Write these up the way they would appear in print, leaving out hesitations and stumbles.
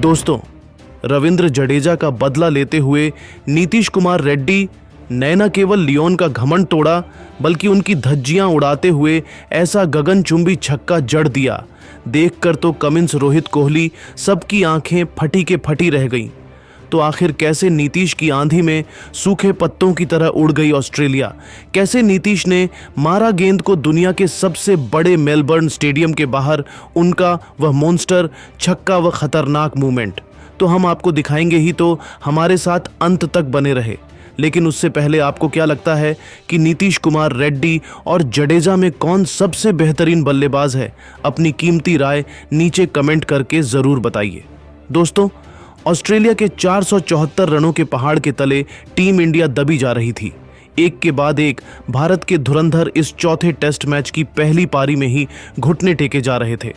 दोस्तों, रविंद्र जडेजा का बदला लेते हुए नीतीश कुमार रेड्डी ने न केवल लियोन का घमंड तोड़ा बल्कि उनकी धज्जियां उड़ाते हुए ऐसा गगनचुंबी छक्का जड़ दिया, देखकर तो कमिंस, रोहित कोहली सबकी आंखें फटी के फटी रह गईं। तो आखिर कैसे नीतीश की आंधी में सूखे पत्तों की तरह उड़ गई ऑस्ट्रेलिया? कैसे नीतीश ने मारा गेंद को दुनिया के सबसे बड़े मेलबर्न स्टेडियम के बाहर उनका वह मॉन्स्टर छक्का व खतरनाक मूवमेंट? तो हम आपको दिखाएंगे ही, तो हमारे साथ अंत तक बने रहे। लेकिन उससे पहले आपको क्या लगता है कि नीतीश कुमार रेड्डी और जडेजा में कौन सबसे बेहतरीन बल्लेबाज है? अपनी कीमती राय नीचे कमेंट करके ज़रूर बताइए। दोस्तों, ऑस्ट्रेलिया के 474 रनों के पहाड़ के तले टीम इंडिया दबी जा रही थी। एक के बाद एक भारत के धुरंधर इस चौथे टेस्ट मैच की पहली पारी में ही घुटने टेके जा रहे थे।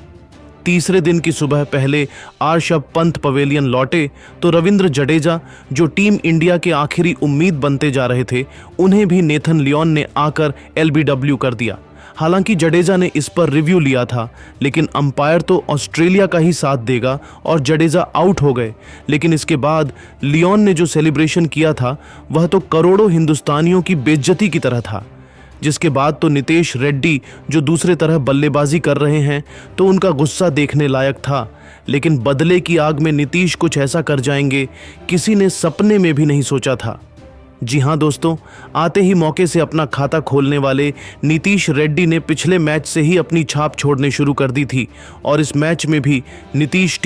तीसरे दिन की सुबह पहले ऋषभ पंत पवेलियन लौटे तो रविंद्र जडेजा, जो टीम इंडिया के आखिरी उम्मीद बनते जा रहे थे, उन्हें भी नेथन लियोन ने आकर एलबीडब्ल्यू कर दिया। हालांकि जडेजा ने इस पर रिव्यू लिया था, लेकिन अंपायर तो ऑस्ट्रेलिया का ही साथ देगा और जडेजा आउट हो गए। लेकिन इसके बाद लियोन ने जो सेलिब्रेशन किया था वह तो करोड़ों हिंदुस्तानियों की बेइज्जती की तरह था। जिसके बाद तो नितेश रेड्डी, जो दूसरे तरह बल्लेबाजी कर रहे हैं, तो उनका गुस्सा देखने लायक था। लेकिन बदले की आग में नीतीश कुछ ऐसा कर जाएंगे किसी ने सपने में भी नहीं सोचा था। जी हाँ दोस्तों, आते ही मौके से अपना खाता खोलने वाले नीतीश रेड्डी ने पिछले मैच से ही अपनी छाप छोड़ने शुरू कर दी थी और इस मैच में भी नीतीश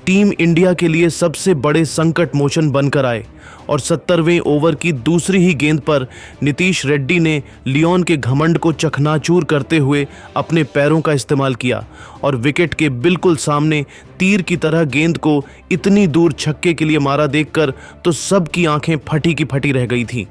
टीम इंडिया के लिए सबसे बड़े संकट मोचन बनकर आए और 70वें ओवर की दूसरी ही गेंद पर नीतीश रेड्डी ने लियोन के घमंड को चकनाचूर करते हुए अपने पैरों का इस्तेमाल किया और विकेट के बिल्कुल सामने तीर की तरह गेंद को इतनी दूर छक्के के लिए मारा देखकर तो सबकी आंखें फटी की फटी रह गई थी।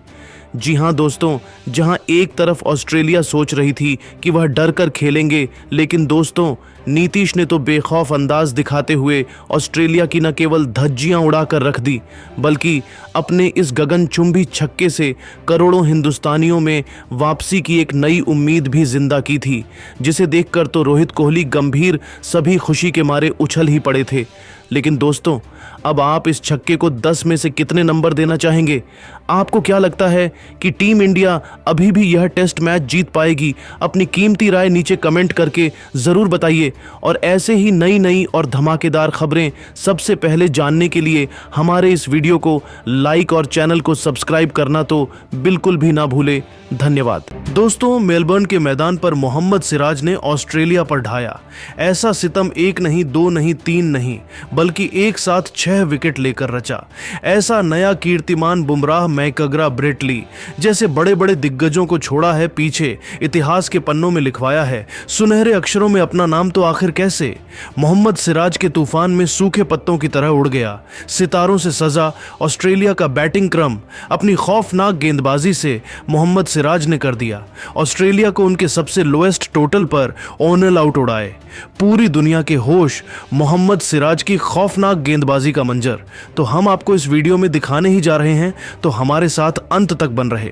जी हाँ दोस्तों, जहां एक तरफ ऑस्ट्रेलिया सोच रही थी कि वह डर कर खेलेंगे, लेकिन दोस्तों नीतीश ने तो बेखौफ अंदाज दिखाते हुए ऑस्ट्रेलिया की न केवल धज्जियां उड़ाकर रख दी, बल्कि अपने इस गगनचुंबी छक्के से करोड़ों हिंदुस्तानियों में वापसी की एक नई उम्मीद भी जिंदा की थी, जिसे देखकर तो रोहित कोहली गंभीर सभी खुशी के मारे उछल ही पड़े थे। लेकिन दोस्तों, अब आप इस छक्के को 10 में से कितने नंबर देना चाहेंगे? आपको क्या लगता है कि टीम इंडिया अभी भी यह टेस्ट मैच जीत पाएगी? अपनी कीमती राय नीचे कमेंट करके ज़रूर बताइए और ऐसे ही नई और धमाकेदार खबरें सबसे पहले जानने के लिए हमारे इस वीडियो को लाइक और चैनल को सब्सक्राइब करना तो बिल्कुल भी ना भूले। धन्यवाद। दोस्तों, मेलबर्न के मैदान पर मोहम्मद सिराज ने ऑस्ट्रेलिया पर ढाया ऐसा सितम 1 नहीं, 2 नहीं, 3 नहीं, बल्कि एक साथ 6 विकेट लेकर रचा। ऐसा नया कीर्तिमान बुमराह, मैकग्रा, ब्रेटली जैसे बड़े बड़े दिग्गजों को छोड़ा है पीछे, इतिहास के पन्नों में लिखवाया है। सुनहरे अक्षरों में अपना नाम तो आखिर कैसे? मोहम्मद सिराज के तूफान में सूखे पत्तों की तरह उड़ गया। सितारों से सजा ऑस्ट्रेलिया का बैटिंग क्रम अपनी खौफनाक गेंदबाजी से मोहम्मद सिराज ने कर दिया। ऑस्ट्रेलिया को उनके सबसे लोएस्ट टोटल पर ऑल आउट उड़ाए। पूरी दुनिया के होश मोहम्मद सिराज की खौफनाक गेंदबाजी का मंजर तो हम आपको इस वीडियो में दिखाने ही जा रहे हैं, तो हमारे साथ अंत तक बन रहे।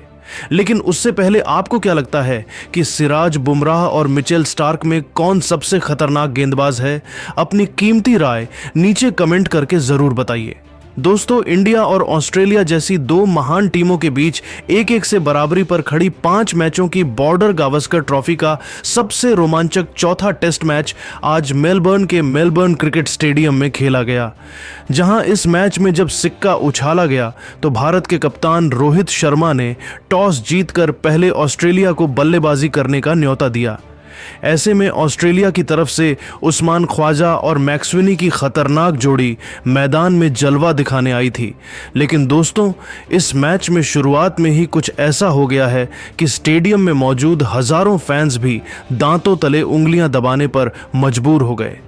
लेकिन उससे पहले आपको क्या लगता है कि सिराज, बुमराह और मिचेल स्टार्क में कौन सबसे खतरनाक गेंदबाज है? अपनी कीमती राय नीचे कमेंट करके जरूर बताइए। दोस्तों, इंडिया और ऑस्ट्रेलिया जैसी दो महान टीमों के बीच 1-1 से बराबरी पर खड़ी 5 मैचों की बॉर्डर गावस्कर ट्रॉफी का सबसे रोमांचक चौथा टेस्ट मैच आज मेलबर्न के मेलबर्न क्रिकेट स्टेडियम में खेला गया। जहां इस मैच में जब सिक्का उछाला गया तो भारत के कप्तान रोहित शर्मा ने टॉस जीतकर पहले ऑस्ट्रेलिया को बल्लेबाजी करने का न्योता दिया। ऐसे में ऑस्ट्रेलिया की तरफ से उस्मान ख्वाजा और मैक्सवेनी की खतरनाक जोड़ी मैदान में जलवा दिखाने आई थी। लेकिन दोस्तों, इस मैच में शुरुआत में ही कुछ ऐसा हो गया है कि स्टेडियम में मौजूद हजारों फैंस भी दांतों तले उंगलियां दबाने पर मजबूर हो गए।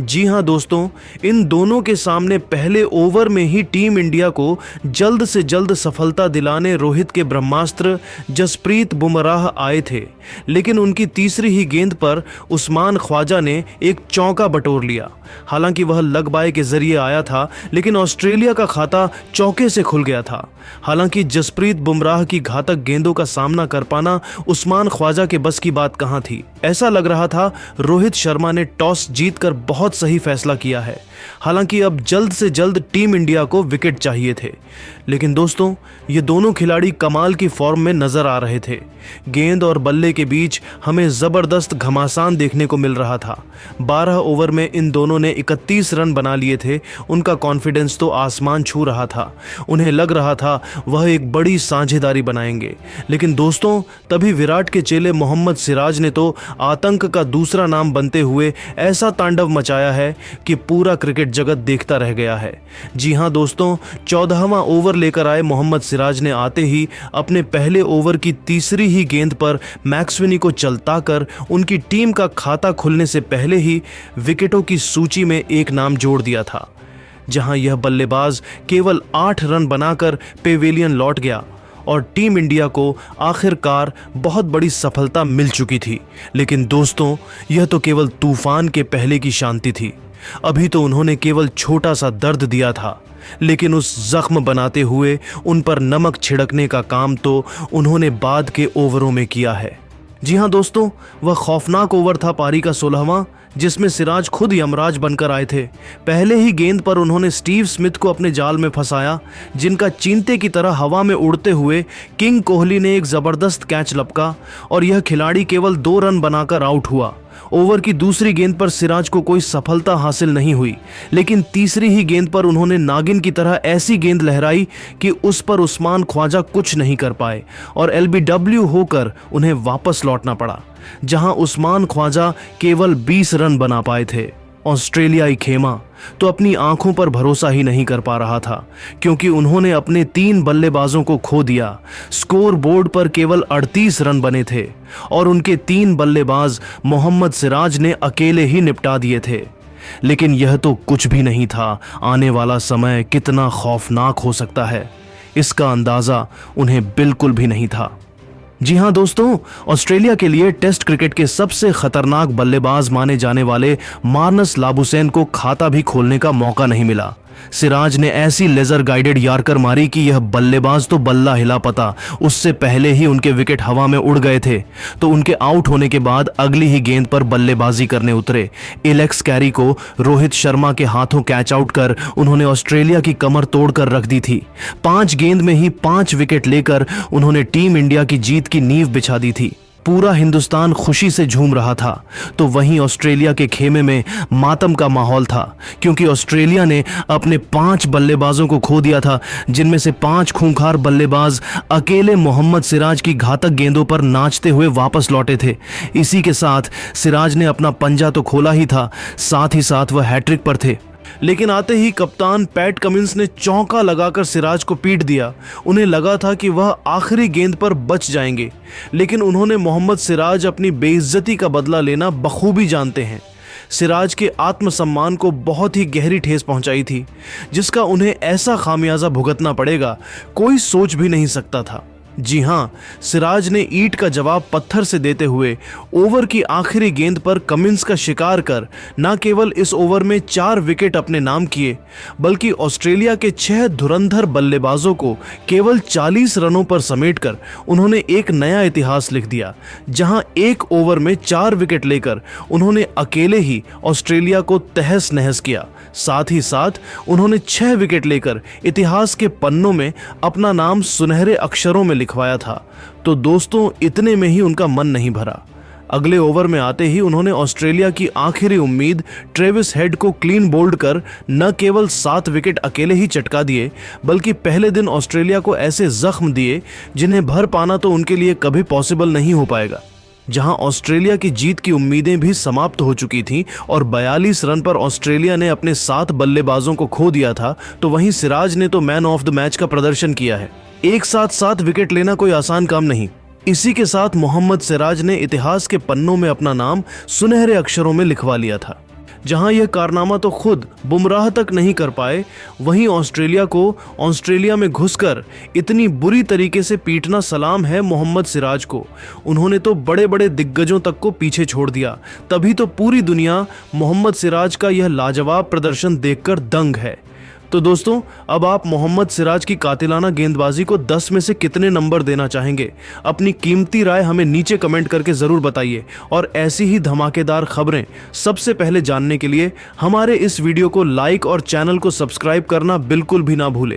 जी हाँ दोस्तों, इन दोनों के सामने पहले ओवर में ही टीम इंडिया को जल्द से जल्द सफलता दिलाने रोहित के ब्रह्मास्त्र जसप्रीत बुमराह आए थे, लेकिन उनकी तीसरी ही गेंद पर उस्मान ख्वाजा ने एक चौका बटोर लिया। हालांकि वह लग बाय के जरिए आया था, लेकिन ऑस्ट्रेलिया का खाता चौके से खुल गया था। हालांकि जसप्रीत बुमराह की घातक गेंदों का सामना कर पाना उस्मान ख्वाजा के बस की बात कहाँ थी। ऐसा लग रहा था रोहित शर्मा ने टॉस जीतकर बहुत बहुत सही फैसला किया है। हालांकि अब जल्द से जल्द टीम इंडिया को विकेट चाहिए थे। लेकिन दोस्तों, ये दोनों खिलाड़ी कमाल की फॉर्म में नजर आ रहे थे। गेंद और बल्ले के बीच हमें जबरदस्त घमासान देखने को मिल रहा था। 12 ओवर में इन दोनों ने 31 रन बना लिए थे। उनका कॉन्फिडेंस तो आसमान छू रहा था। उन्हें लग रहा था वह एक बड़ी साझेदारी बनाएंगे। लेकिन दोस्तों, तभी विराट के चेले मोहम्मद सिराज ने तो आतंक का दूसरा नाम बनते हुए ऐसा तांडव मचाया है कि पूरा क्रिकेट जगत देखता रह गया है। जी हां दोस्तों, 14वां ओवर लेकर आए मोहम्मद सिराज ने आते ही अपने पहले ओवर की तीसरी ही गेंद पर मैक्सवेनी को चलता कर उनकी टीम का खाता खुलने से पहले ही विकेटों की सूची में एक नाम जोड़ दिया था। जहां यह बल्लेबाज केवल 8 रन बनाकर पेविलियन लौट गया और टीम इंडिया को आखिरकार बहुत बड़ी सफलता मिल चुकी थी। लेकिन दोस्तों, यह तो केवल तूफान के पहले की शांति थी। अभी तो उन्होंने केवल छोटा सा दर्द दिया था, लेकिन उस जख्म बनाते हुए उन पर नमक छिड़कने का काम तो उन्होंने बाद के ओवरों में किया है। जी हां दोस्तों, वह खौफनाक ओवर था पारी का 16वां, जिसमें सिराज खुद यमराज बनकर आए थे। पहले ही गेंद पर उन्होंने स्टीव स्मिथ को अपने जाल में फंसाया, जिनका चींटे की तरह हवा में उड़ते हुए किंग कोहली ने एक जबरदस्त कैच लपका और यह खिलाड़ी केवल 2 रन बनाकर आउट हुआ। ओवर की दूसरी गेंद पर सिराज को कोई सफलता हासिल नहीं हुई, लेकिन तीसरी ही गेंद पर उन्होंने नागिन की तरह ऐसी गेंद लहराई कि उस पर उस्मान ख्वाजा कुछ नहीं कर पाए और LBW होकर उन्हें वापस लौटना पड़ा, जहां उस्मान ख्वाजा केवल 20 रन बना पाए थे। ऑस्ट्रेलियाई खेमा तो अपनी आंखों पर भरोसा ही नहीं कर पा रहा था, क्योंकि उन्होंने अपने 3 बल्लेबाजों को खो दिया। स्कोर बोर्ड पर केवल 38 रन बने थे और उनके 3 बल्लेबाज मोहम्मद सिराज ने अकेले ही निपटा दिए थे। लेकिन यह तो कुछ भी नहीं था। आने वाला समय कितना खौफनाक हो सकता है, इसका अंदाजा उन्हें बिल्कुल भी नहीं था। जी हां दोस्तों, ऑस्ट्रेलिया के लिए टेस्ट क्रिकेट के सबसे खतरनाक बल्लेबाज माने जाने वाले मार्नस लाबुसैन को खाता भी खोलने का मौका नहीं मिला। सिराज ने ऐसी लेजर गाइडेड यार्कर मारी कि यह बल्लेबाज तो बल्ला हिला पता, उससे पहले ही उनके विकेट हवा में उड़ गए थे। तो उनके आउट होने के बाद अगली ही गेंद पर बल्लेबाजी करने उतरे एलेक्स कैरी को रोहित शर्मा के हाथों कैच आउट कर उन्होंने ऑस्ट्रेलिया की कमर तोड़कर रख दी थी। 5 गेंद में ही 5 विकेट लेकर उन्होंने टीम इंडिया की जीत की नींव बिछा दी थी। पूरा हिंदुस्तान खुशी से झूम रहा था, तो वहीं ऑस्ट्रेलिया के खेमे में मातम का माहौल था, क्योंकि ऑस्ट्रेलिया ने अपने 5 बल्लेबाजों को खो दिया था, जिनमें से 5 खूंखार बल्लेबाज अकेले मोहम्मद सिराज की घातक गेंदों पर नाचते हुए वापस लौटे थे। इसी के साथ सिराज ने अपना पंजा तो खोला ही था, साथ ही साथ वह हैट्रिक पर थे। लेकिन आते ही कप्तान पैट कमिंस ने चौका लगाकर सिराज को पीट दिया। उन्हें लगा था कि वह आखिरी गेंद पर बच जाएंगे, लेकिन उन्होंने मोहम्मद सिराज अपनी बेइज्जती का बदला लेना बखूबी जानते हैं। सिराज के आत्मसम्मान को बहुत ही गहरी ठेस पहुंचाई थी, जिसका उन्हें ऐसा खामियाजा भुगतना पड़ेगा कोई सोच भी नहीं सकता था। जी हां, सिराज ने ईंट का जवाब पत्थर से देते हुए ओवर की आखिरी गेंद पर कमिंस का शिकार कर न केवल इस ओवर में 4 विकेट अपने नाम किए, बल्कि ऑस्ट्रेलिया के 6 धुरंधर बल्लेबाजों को केवल 40 रनों पर समेटकर उन्होंने एक नया इतिहास लिख दिया, जहां एक ओवर में 4 विकेट लेकर उन्होंने अकेले ही ऑस्ट्रेलिया को तहस नहस किया। साथ ही साथ उन्होंने 6 विकेट लेकर इतिहास के पन्नों में अपना नाम सुनहरे अक्षरों में लिखवाया था। तो दोस्तों, इतने में ही उनका मन नहीं भरा। अगले ओवर में आते ही उन्होंने ऑस्ट्रेलिया की आखिरी उम्मीद ट्रेविस हेड को क्लीन बोल्ड कर न केवल 7 विकेट अकेले ही चटका दिए, बल्कि पहले दिन ऑस्ट्रेलिया को ऐसे जख्म दिए जिन्हें भर पाना तो उनके लिए कभी पॉसिबल नहीं हो पाएगा। जहां ऑस्ट्रेलिया की जीत की उम्मीदें भी समाप्त हो चुकी थीं और 42 रन पर ऑस्ट्रेलिया ने अपने 7 बल्लेबाजों को खो दिया था, तो वहीं सिराज ने तो मैन ऑफ द मैच का प्रदर्शन किया है। एक साथ 7 विकेट लेना कोई आसान काम नहीं। इसी के साथ मोहम्मद सिराज ने इतिहास के पन्नों में अपना नाम सुनहरे अक्षरों में लिखवा लिया था। जहां यह कारनामा तो खुद बुमराह तक नहीं कर पाए, वहीं ऑस्ट्रेलिया को ऑस्ट्रेलिया में घुसकर इतनी बुरी तरीके से पीटना सलाम है मोहम्मद सिराज को। उन्होंने तो बड़े बड़े दिग्गजों तक को पीछे छोड़ दिया। तभी तो पूरी दुनिया मोहम्मद सिराज का यह लाजवाब प्रदर्शन देखकर दंग है। तो दोस्तों, अब आप मोहम्मद सिराज की कातिलाना गेंदबाजी को 10 में से कितने नंबर देना चाहेंगे? अपनी कीमती राय हमें नीचे कमेंट करके ज़रूर बताइए और ऐसी ही धमाकेदार खबरें सबसे पहले जानने के लिए हमारे इस वीडियो को लाइक और चैनल को सब्सक्राइब करना बिल्कुल भी ना भूलें।